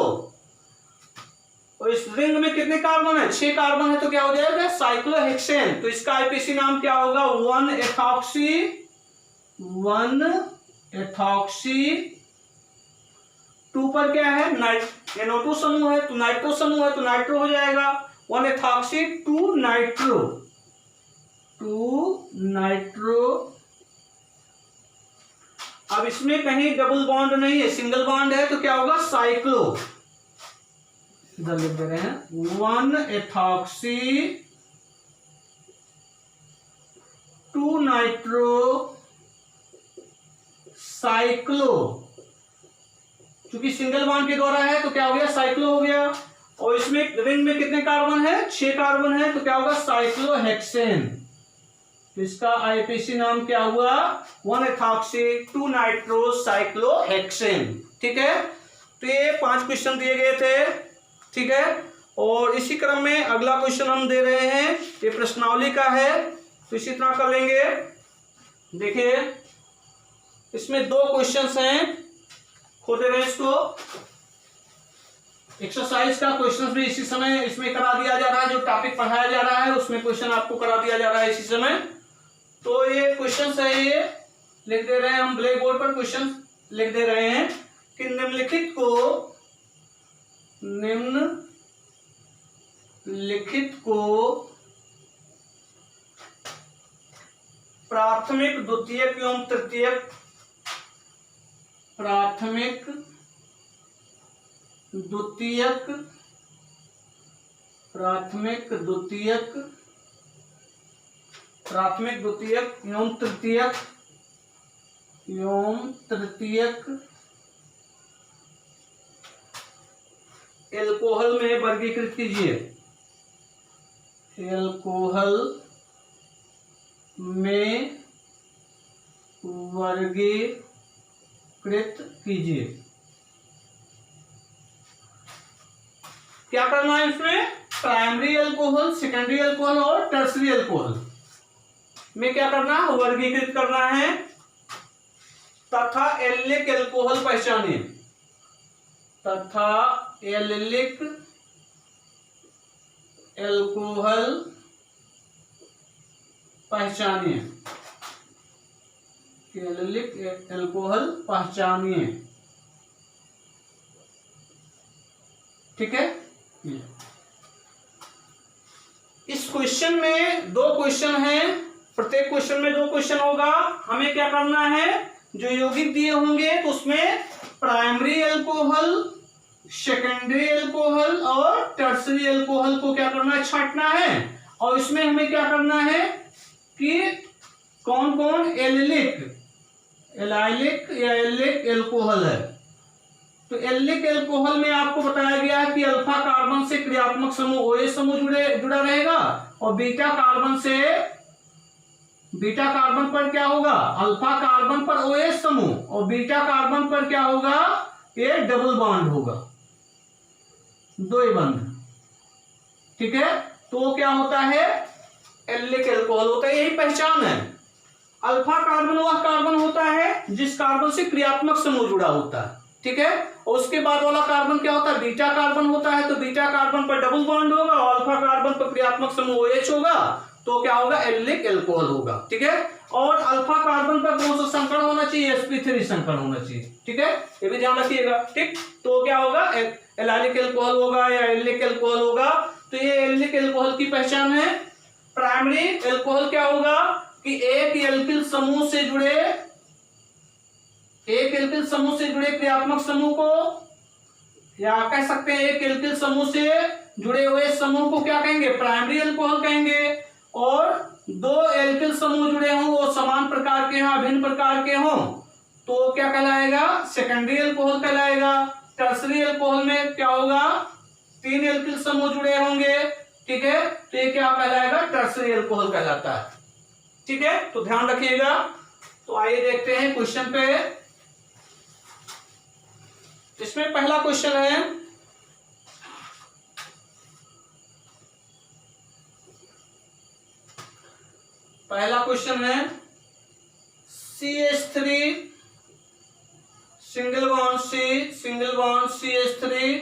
और इस रिंग में कितने कार्बन है? 6 कार्बन है, तो क्या हो जाएगा? साइक्लोहेक्सेन। तो इसका आईपीसी नाम क्या होगा? 1 एथॉक्सी। 2 पर क्या है? NO2 समूह है तो नाइट्रो समूह है, तो नाइट्रो हो जाएगा 1 एथॉक्सी 2 नाइट्रो। अब इसमें कहीं डबल बॉन्ड नहीं है, सिंगल बॉन्ड है, तो क्या होगा? साइक्लो। इधर लिख दे रहे हैं 1 एथॉक्सी 2 नाइट्रो साइक्लो। क्योंकि सिंगल बॉन्ड के द्वारा है तो क्या हो गया? साइक्लो हो गया। और इसमें रिंग में कितने कार्बन है? 6 कार्बन है, तो क्या होगा? साइक्लोहेक्सेन। तो इसका आईपीसी नाम क्या हुआ? 1 एथॉक्सी 2 नाइट्रो साइक्लोहेक्सेन। ठीक है, तो ये 5 क्वेश्चन दिए गए थे। ठीक है, और इसी क्रम में अगला क्वेश्चन हम दे रहे हैं, ये प्रश्नावली का है, तो इसी तरह कर लेंगे। देखिए इसमें 2 क्वेश्चंस हैं, खोल दे रहे हैं इसको। एक्सरसाइज का क्वेश्चन भी इसी समय इसमें करा दिया जा रहा है, जो टॉपिक पढ़ाया जा रहा है उसमें क्वेश्चन आपको करा दिया जा रहा है इसी समय। तो ये क्वेश्चन है, ये लिख दे रहे हैं हम, ब्लैक बोर्ड पर क्वेश्चन लिख दे रहे हैं कि निम्नलिखित को प्राथमिक, द्वितीयक एवं तृतीयक, प्राथमिक, द्वितीयक एवं तृतीयक एल्कोहल में वर्गीकृत कीजिए। एल्कोहल में वर्गीकृत कीजिए। क्या करना है इसमें? प्राइमरी अल्कोहल, सेकेंडरी अल्कोहल और टर्सरी अल्कोहल में क्या करना है? वर्गीकृत करना है तथा एल्लिक अल्कोहल पहचानिए। तथा एल्लिक अल्कोहल पहचानिए। एल्लिक अल्कोहल पहचानिए। ठीक है, इस क्वेश्चन में 2 क्वेश्चन हैं, प्रत्येक क्वेश्चन में 2 क्वेश्चन होगा। हमें क्या करना है, जो यौगिक दिए होंगे तो उसमें प्राइमरी अल्कोहल, सेकेंडरी अल्कोहल और टर्सरी अल्कोहल को क्या करना है, छांटना है। और इसमें हमें क्या करना है कि कौन कौन एलिलिक या एलिलिक अल्कोहल है। तो एलिलिक अल्कोहल में आपको बताया गया है कि अल्फा कार्बन से क्रियात्मक समूह OH समूह जुड़ा रहेगा और बीटा कार्बन पर क्या होगा, अल्फा कार्बन पर OH समूह और बीटा कार्बन पर क्या होगा, ये डबल बॉन्ड होगा, द्वय बंध। ठीक है, तो क्या होता है, एलिलिक अल्कोहल होता है। यही पहचान है। अल्फा कार्बन वह कार्बन होता है जिस कार्बन से क्रियात्मक समूह जुड़ा होता है। ठीक है, और उसके बाद वाला कार्बन क्या होता है, बीटा कार्बन होता है। तो बीटा कार्बन पर डबल बॉन्ड होगा और अल्फा कार्बन पर क्रियात्मक समूह OH होगा, तो क्या होगा, एलिलिक अल्कोहल होगा। ठीक है, और अल्फा कार्बन पर कौन सा संकरण होना चाहिए, sp3 संकरण होना चाहिए। ठीक है, ये भी ध्यान रखिएगा। ठीक, तो क्या होगा, एलिलिक अल्कोहल होगा या एलिलिक अल्कोहल होगा। तो ये एलिलिक अल्कोहल की पहचान है। प्राइमरी अल्कोहल क्या होगा कि एक एल्किल समूह से जुड़े क्रियात्मक समूह को, या कह सकते हैं एक एल्किल समूह से जुड़े हुए समूह को क्या कहेंगे, प्राइमरी अल्कोहल कहेंगे। और 2 एल्किल समूह जुड़े हों, वो समान प्रकार के हों, अभिन्न प्रकार के हों, तो क्या कहलाएगा, सेकेंडरी अल्कोहल कहलाएगा। टर्सरी अल्कोहल में क्या होगा, 3 एल्किल समूह जुड़े होंगे। ठीक है, तो ये क्या कहलाएगा, टर्सरी अल्कोहल कहलाता है। ठीक है, तो ध्यान रखिएगा। तो आइए देखते हैं क्वेश्चन पे। इसमें पहला क्वेश्चन है, CH3 single bond CH3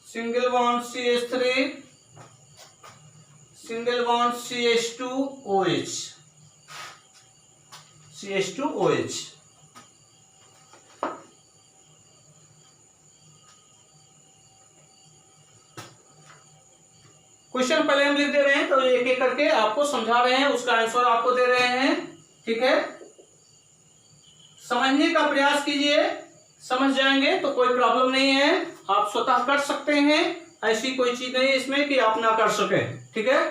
single bond CH3 single bond CH2OH। Question पहले हम लिख दे रहे हैं, तो एक एक करके आपको समझा रहे हैं, उसका आंसर आपको दे रहे हैं। ठीक है, समझने का प्रयास कीजिए, समझ जाएंगे तो कोई प्रॉब्लम नहीं है, आप स्वतः कर सकते हैं। ऐसी कोई चीज नहीं है इसमें कि आप ना कर सके। ठीक है,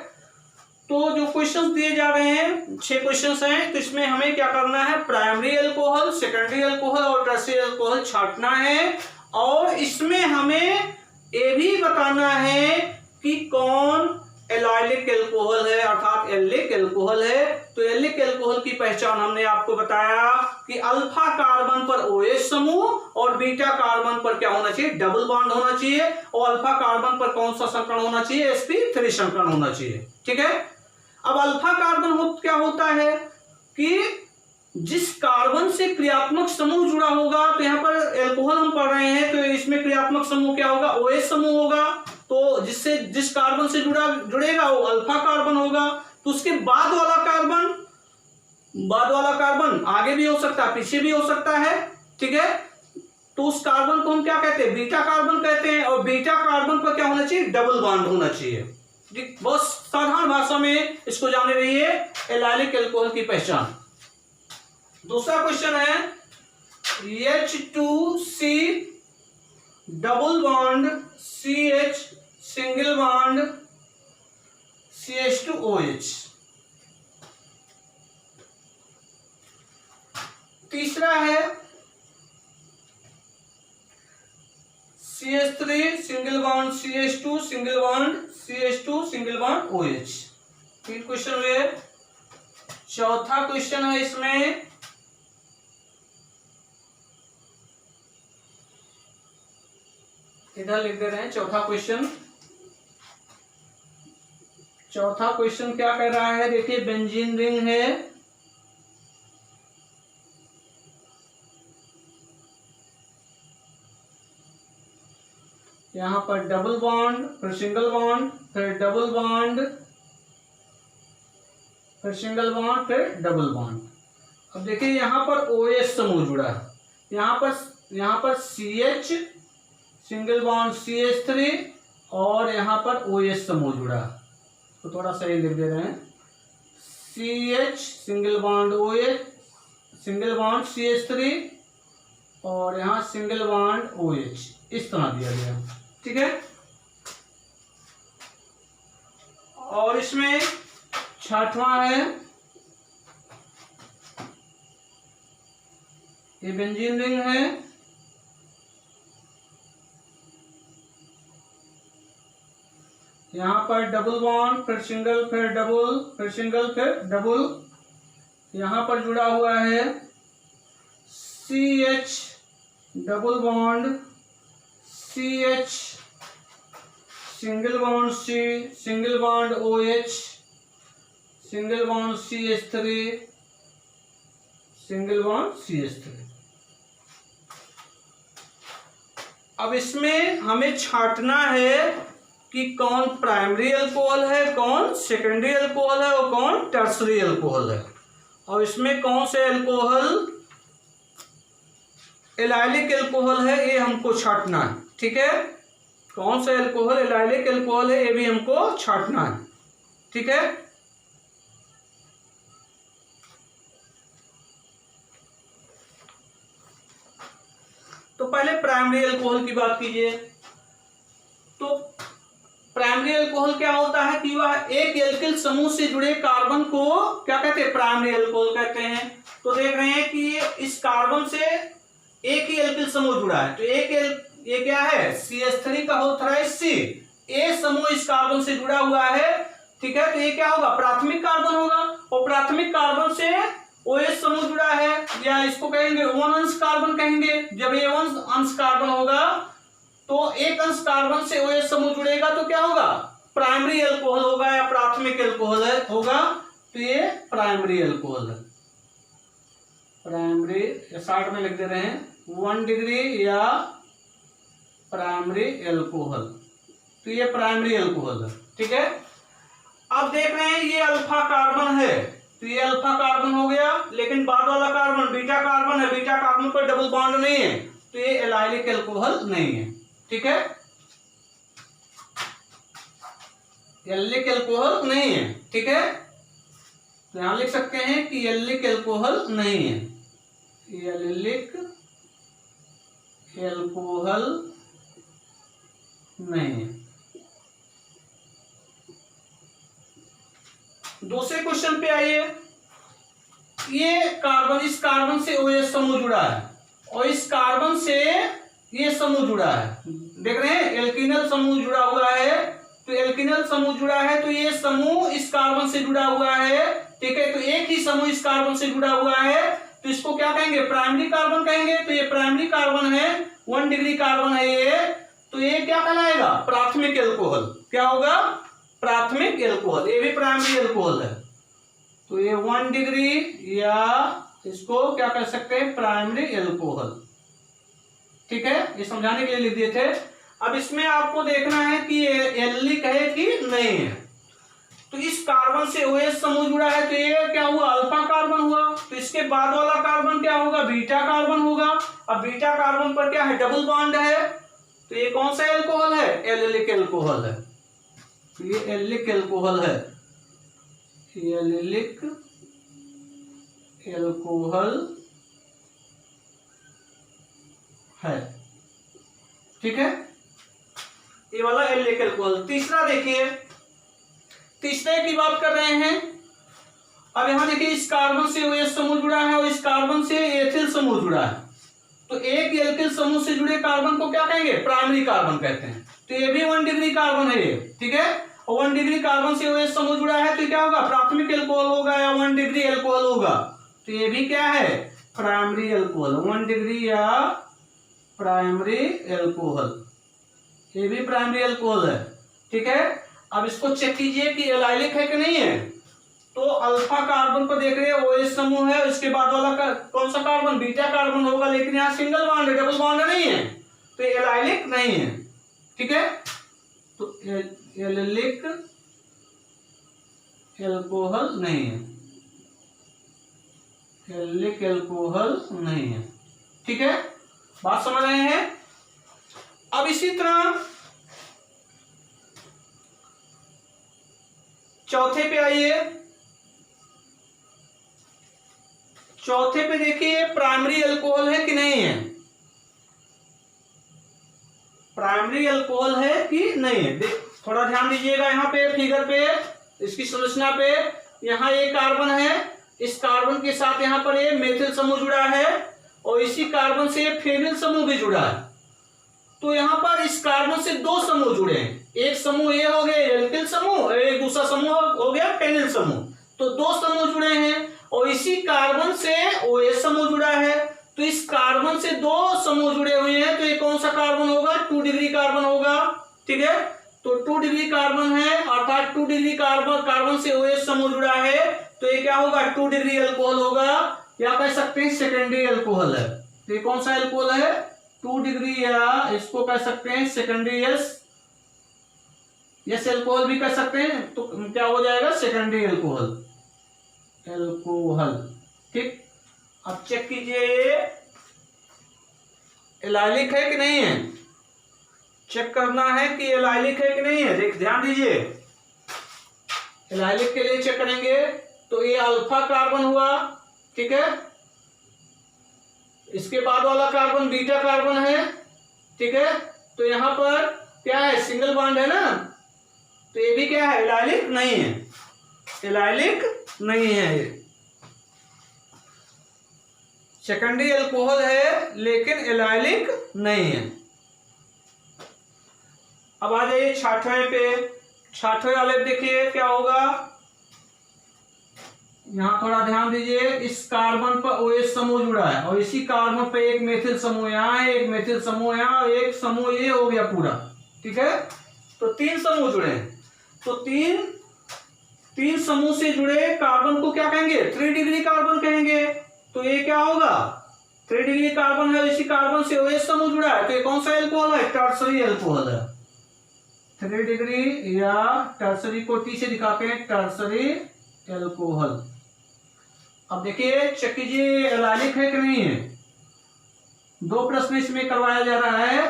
तो जो क्वेश्चंस दिए जा रहे हैं 6 क्वेश्चंस हैं, तो इसमें हमें क्या करना है, प्राइमरी अल्कोहल, सेकेंडरी अल्कोहल और टर्शियरी अल्कोहल छांटना है। और इसमें हमें ये भी बताना है कि कौन एलाइलिक अल्कोहल है, अर्थात एलिलिक अल्कोहल है। तो एलिलिक अल्कोहल की पहचान हमने आपको बताया कि अल्फा कार्बन पर OH समूह और बीटा कार्बन पर क्या होना चाहिए, डबल बॉन्ड होना चाहिए। और अल्फा कार्बन पर कौन सा संकरण होना चाहिए, sp3 संकरण होना चाहिए। ठीक है, अब अल्फा कार्बन क्या होता है कि जिस कार्बन से क्रियात्मक समूह जुड़ा होगा, तो यहाँ पर अल्कोहल हम पढ़ रहे हैं, तो इसमें क्रियात्मक समूह क्या होगा, OH समूह होगा। तो जिस कार्बन से जुड़ेगा वो अल्फा कार्बन होगा। तो उसके बाद वाला कार्बन आगे भी हो सकता है, पीछे भी हो सकता है। ठीक है, तो उस कार्बन को हम क्या कहते हैं, बीटा कार्बन कहते हैं। और बीटा कार्बन पर क्या होना चाहिए, डबल बॉन्ड होना चाहिए। ठीक, बहुत साधारण भाषा में इसको जाने रहिए, एलाइलिक अल्कोहल की पहचान। दूसरा क्वेश्चन है, H2C double bond CH single bond CH2OH। तीसरा है CH3 single bond CH2 single bond CH2 single bond OH। 3 question हुए। चौथा क्वेश्चन है इसमें, इधर लिख दे रहे हैं चौथा क्वेश्चन क्या कह रहा है, देखिए बेंजीन रिंग है, यहां पर डबल बॉन्ड, फिर सिंगल बॉन्ड, फिर डबल बॉन्ड, फिर सिंगल बॉन्ड, फिर डबल बॉन्ड। अब देखिए यहां पर OH समूह जुड़ा है, यहां पर CH सिंगल बॉन्ड CH3 और यहां पर OH समूह जुड़ा है। तो थोड़ा सा ये लिख दे रहे हैं, CH single bond OH, single bond CH3 और यहाँ सिंगल बॉन्ड OH, इस तरह दिया गया। ठीक है, और इसमें छठवां है ये बेंजीन रिंग है, यहाँ पर डबल बॉन्ड, फिर सिंगल, फिर डबल, फिर सिंगल, फिर डबल। यहाँ पर जुड़ा हुआ है CH double bond CH, single bond C, single bond OH, single bond CH3, single bond CH3। अब इसमें हमें छांटना है कि कौन प्राइमरी अल्कोहल है, कौन सेकेंडरी अल्कोहल है और कौन टर्सरी अल्कोहल है। और इसमें कौन से अल्कोहल एलाइलिक अल्कोहल है ये हमको छांटना है। ठीक है, कौन सा अल्कोहल एलाइलिक अल्कोहल है ये भी हमको छांटना है। ठीक है, तो पहले प्राइमरी अल्कोहल की बात कीजिए। तो प्राइमरी अल्कोहल क्या होता है कि वह एक एल्किल समूह से जुड़े कार्बन को क्या कहते हैं, प्राइमरी अल्कोहल कहते हैं। तो देख रहे हैं कि इस कार्बन से एक ही एल्किल समूह जुड़ा है, तो ये क्या है, CH3 का होल थ्राइस C, ए समूह इस कार्बन से जुड़ा हुआ है। ठीक है, तो ये क्या होगा, प्राथमिक कार्बन होगा, और प्राथमिक कार्बन से OH समूह जुड़ा है, या इसको कहेंगे 1 अंश कार्बन कहेंगे। जब ये 1 अंश कार्बन होगा तो एक अंश कार्बन से OH समूह जुड़ेगा तो क्या होगा, प्राइमरी अल्कोहल होगा या प्राथमिक अल्कोहल होगा। तो ये प्राइमरी अल्कोहल है। प्राइमरी साइड में लिख दे रहे हैं 1 डिग्री या प्राइमरी अल्कोहल, तो ये प्राइमरी अल्कोहल है। ठीक है, अब देख रहे हैं ये अल्फा कार्बन है, तो ये अल्फा कार्बन हो गया, लेकिन बाद वाला कार्बन बीटा कार्बन है, बीटा कार्बन पर डबल बॉन्ड नहीं है, तो ये एलाइलिक अल्कोहल नहीं है। ठीक है, एलिक अल्कोहल नहीं है। ठीक है, तो यहां लिख सकते हैं कि एलिक अल्कोहल नहीं है, एलिक अल्कोहल नहीं है। दूसरे क्वेश्चन पे आइए। ये कार्बन, इस कार्बन से OH समूह जुड़ा है और इस कार्बन से ये समूह जुड़ा है। देख रहे हैं एल्किनल समूह जुड़ा हुआ है, तो एल्किनल समूह जुड़ा है, तो ये समूह इस कार्बन से जुड़ा हुआ है। ठीक है, तो एक ही समूह इस कार्बन से जुड़ा हुआ है, तो इसको क्या कहेंगे, प्राइमरी कार्बन कहेंगे। तो ये प्राइमरी कार्बन है, 1 डिग्री कार्बन है ये, तो ये क्या कहलाएगा, प्राथमिक अल्कोहल। क्या होगा, प्राथमिक अल्कोहल, ये भी प्राइमरी अल्कोहल है। तो ये 1 डिग्री या इसको क्या कह सकते हैं, प्राइमरी अल्कोहल। ठीक है, ये समझाने के लिए लिख दिए थे। अब इसमें आपको देखना है कि ये एलिक है कि नहीं है। तो इस कार्बन से OH समूह जुड़ा है, तो ये क्या हुआ, अल्फा कार्बन हुआ। तो इसके बाद वाला कार्बन क्या होगा, बीटा कार्बन होगा। अब बीटा कार्बन पर क्या है, डबल बॉन्ड है, तो ये कौन सा अल्कोहल है, एलिक अल्कोहल है। तो ये एलिक अल्कोहल है, एलिक अल्कोहल है। ठीक है, ये वाला एलिक अल्कोहल। तीसरा देखिए, तीसरे की बात कर रहे हैं। अब यहां देखिए इस कार्बन से OH समूह जुड़ा है और इस कार्बन से एथिल समूह जुड़ा है, तो एक एल्किल समूह से जुड़े कार्बन को क्या कहेंगे, प्राइमरी कार्बन कहते हैं। तो ये भी 1 डिग्री कार्बन है ये। ठीक है, और 1 डिग्री कार्बन से OH समूह जुड़ा है, तो क्या होगा, प्राथमिक अल्कोहल होगा या 1 डिग्री अल्कोहल होगा। तो ये भी क्या है, प्राइमरी अल्कोहल, 1 डिग्री या प्राइमरी अल्कोहल, ये भी प्राइमरी अल्कोहल है। ठीक है, अब इसको चेक कीजिए कि एलाइलिक है कि नहीं है। तो अल्फा कार्बन पर देख रहे हैं OH समूह है, उसके बाद वाला कौन सा कार्बन, बीटा कार्बन होगा, लेकिन यहाँ सिंगल बॉन्ड है, डबल बॉन्ड नहीं है, तो एलाइलिक नहीं है। ठीक है, तो एलिक अल्कोहल नहीं है, एलिक अल्कोहल नहीं है। ठीक है, बात समझ रहे हैं। अब इसी तरह चौथे पे आइए। चौथे पे देखिए प्राइमरी अल्कोहल है कि नहीं है, प्राइमरी अल्कोहल है कि नहीं है। थोड़ा ध्यान दीजिएगा यहाँ पे फिगर पे, इसकी संरचना पे। यहाँ एक कार्बन है, इस कार्बन के साथ यहाँ पर ये मेथिल समूह जुड़ा है और इसी कार्बन से फेनिल समूह भी जुड़ा है। तो यहाँ पर इस कार्बन से दो समूह जुड़े हैं, एक समूह ये हो गया एल्किल समूह और एक दूसरा समूह हो गया फेनिल समूह। तो दो समूह जुड़े हैं और इसी कार्बन से OH समूह जुड़ा है। तो इस कार्बन से दो समूह जुड़े हुए हैं, तो ये कौन सा कार्बन होगा, 2 डिग्री कार्बन होगा। ठीक है, तो 2 डिग्री कार्बन है, अर्थात 2 डिग्री कार्बन से OH समूह जुड़ा है, तो ये क्या होगा, 2 डिग्री अल्कोहल होगा, या कह सकते हैं सेकेंडरी अल्कोहल है। तो ये कौन सा अल्कोहल है, 2 डिग्री, या इसको कह सकते हैं सेकेंडरी यस अल्कोहल भी कह सकते हैं। तो क्या हो जाएगा, सेकेंडरी अल्कोहल। ठीक, अब चेक कीजिए ये एलाइलिक है कि नहीं है, चेक करना है कि एलाइलिक है कि नहीं है। देख ध्यान दीजिए, एलाइलिक के लिए चेक करेंगे तो ये अल्फा कार्बन हुआ। ठीक है, इसके बाद वाला कार्बन बीटा कार्बन है। ठीक है, तो यहां पर क्या है, सिंगल बॉन्ड है ना, तो ये भी क्या है, एलाइलिक नहीं है, एलाइलिक नहीं है, ये सेकेंडरी अल्कोहल है लेकिन एलाइलिक नहीं है। अब आ जाइए छठवें पे, छठवें वाले देखिए क्या होगा, यहां थोड़ा ध्यान दीजिए, इस कार्बन पर OH समूह जुड़ा है और इसी कार्बन पर एक मेथिल समूह यहाँ है, एक मेथिल समूह यहाँ और एक समूह ये हो गया पूरा। ठीक है, तो 3 समूह जुड़े हैं। तो तीन समूह से जुड़े कार्बन को क्या कहेंगे, 3 डिग्री कार्बन कहेंगे। तो ये क्या होगा, 3 डिग्री कार्बन है, इसी कार्बन से OH समूह जुड़ा है, तो ये कौन सा अल्कोहल है, टर्सरी अल्कोहल है। 3 डिग्री या टर्सरी को T से दिखाते हैं, टर्सरी अल्कोहल। अब देखिए चेक कीजिए एलाइलिक है कि नहीं है। 2 प्रश्न इसमें करवाया जा रहा है,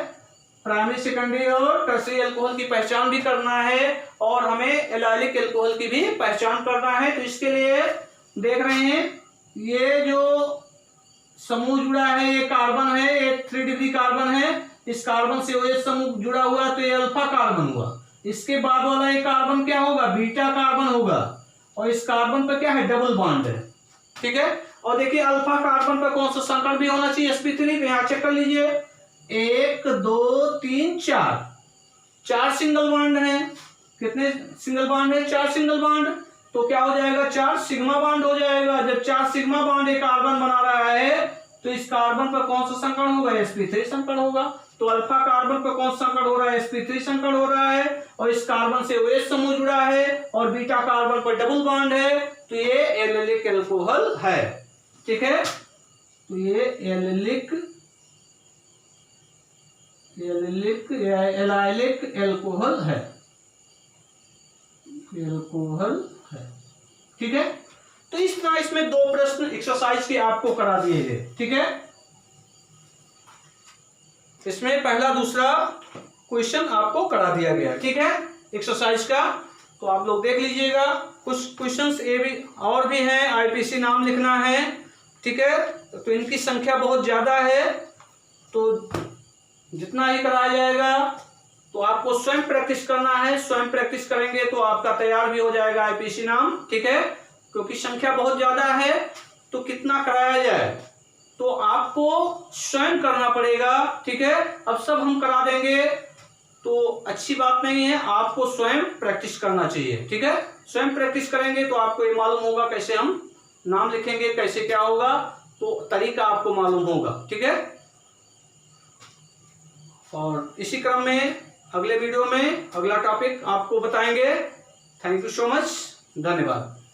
प्राइमरी सेकेंडरी और टर्सरी अल्कोहल की पहचान भी करना है और हमें एलाइलिक अल्कोहल की भी पहचान करना है। तो इसके लिए देख रहे हैं, ये जो समूह जुड़ा है ये कार्बन है, ये 3 डिग्री कार्बन है, इस कार्बन से OH समूह जुड़ा हुआ तो ये अल्फा कार्बन हुआ। इसके बाद वाला ये कार्बन क्या होगा, बीटा कार्बन होगा और इस कार्बन पर क्या है, डबल बॉन्ड है। ठीक है, और देखिए अल्फा कार्बन पर कौन सा संकरण भी होना चाहिए, sp3। तो यहां चेक कर लीजिए, 1 2 3 4 सिंगल बॉन्ड है। कितने सिंगल बॉन्ड है, 4 सिंगल बॉन्ड। तो क्या हो जाएगा, 4 सिग्मा बॉन्ड हो जाएगा। जब 4 सिग्मा बॉन्ड एक कार्बन बना रहा है तो इस कार्बन पर कौन सा संकरण होगा, sp3 संकरण होगा। तो अल्फा कार्बन पर कौन सा संकरण हो रहा है, sp3 संकरण हो रहा है और इस कार्बन से OH समूह जुड़ा है और बीटा कार्बन पर डबल बॉन्ड है, तो ये एलिलिक अल्कोहल है। ठीक है, तो ये एलिलिक एलाइलिक अल्कोहल है, अल्कोहल है। ठीक है, तो इस तरह इसमें 2 प्रश्न एक्सरसाइज के आपको करा दिए गए। ठीक है, इसमें पहला दूसरा क्वेश्चन आपको करा दिया गया। ठीक है, एक्सरसाइज का, तो आप लोग देख लीजिएगा। कुछ क्वेश्चंस ये भी और भी हैं, IPC नाम लिखना है। ठीक है, तो इनकी संख्या बहुत ज्यादा है, तो जितना ही कराया जाएगा तो आपको स्वयं प्रैक्टिस करना है। स्वयं प्रैक्टिस करेंगे तो आपका तैयार भी हो जाएगा IPC नाम। ठीक है, क्योंकि संख्या बहुत ज्यादा है तो कितना कराया जाए तो आपको स्वयं करना पड़ेगा। ठीक है, अब सब हम करा देंगे तो अच्छी बात नहीं है, आपको स्वयं प्रैक्टिस करना चाहिए। ठीक है, स्वयं प्रैक्टिस करेंगे तो आपको ये मालूम होगा कैसे हम नाम लिखेंगे, कैसे क्या होगा, तो तरीका आपको मालूम होगा। ठीक है, और इसी क्रम में अगले वीडियो में अगला टॉपिक आपको बताएंगे। थैंक यू सो मच, धन्यवाद।